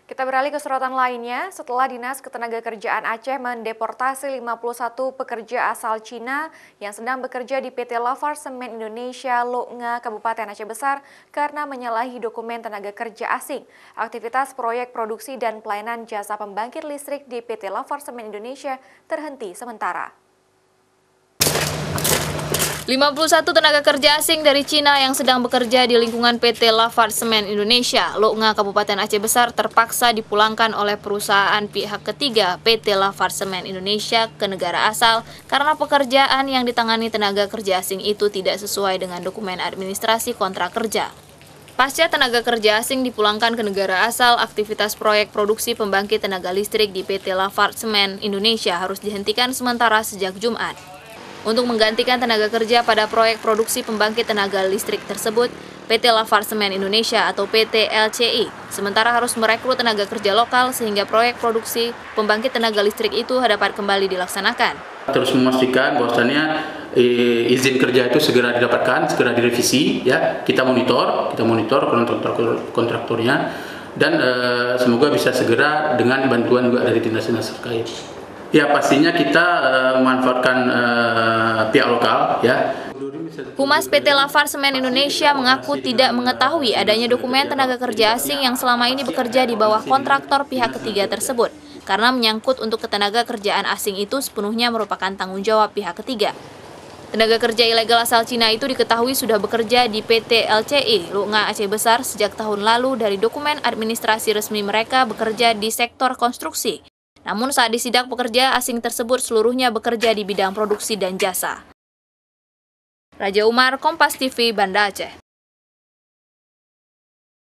Kita beralih ke sorotan lainnya, setelah Dinas Ketenagakerjaan Aceh mendeportasi 51 pekerja asal Cina yang sedang bekerja di PT Lafarge Semen Indonesia Loknga Kabupaten Aceh Besar karena menyalahi dokumen tenaga kerja asing. Aktivitas proyek produksi dan pelayanan jasa pembangkit listrik di PT Lafarge Semen Indonesia terhenti sementara. 51 tenaga kerja asing dari Cina yang sedang bekerja di lingkungan PT Lafarge Semen Indonesia, Loknga Kabupaten Aceh Besar terpaksa dipulangkan oleh perusahaan pihak ketiga PT Lafarge Semen Indonesia ke negara asal karena pekerjaan yang ditangani tenaga kerja asing itu tidak sesuai dengan dokumen administrasi kontrak kerja. Pasca tenaga kerja asing dipulangkan ke negara asal, aktivitas proyek produksi pembangkit tenaga listrik di PT Lafarge Semen Indonesia harus dihentikan sementara sejak Jumat. Untuk menggantikan tenaga kerja pada proyek produksi pembangkit tenaga listrik tersebut, PT Lafarge Semen Indonesia atau PT LCI sementara harus merekrut tenaga kerja lokal sehingga proyek produksi pembangkit tenaga listrik itu dapat kembali dilaksanakan. Terus memastikan bahwasannya izin kerja itu segera didapatkan, segera direvisi, ya. Kita monitor kontraktornya dan semoga bisa segera dengan bantuan juga dari dinas-dinas terkait. Ya, pastinya kita memanfaatkan pihak lokal, ya. Humas PT Lafarge Semen Indonesia mengaku tidak mengetahui adanya dokumen tenaga kerja asing yang selama ini bekerja di bawah kontraktor pihak ketiga tersebut, karena menyangkut untuk ketenaga kerjaan asing itu sepenuhnya merupakan tanggung jawab pihak ketiga. Tenaga kerja ilegal asal Cina itu diketahui sudah bekerja di PT LCI Loknga Aceh Besar sejak tahun lalu. Dari dokumen administrasi resmi mereka bekerja di sektor konstruksi. Namun saat disidak pekerja asing tersebut seluruhnya bekerja di bidang produksi dan jasa. Raja Umar, Kompas TV, Banda Aceh.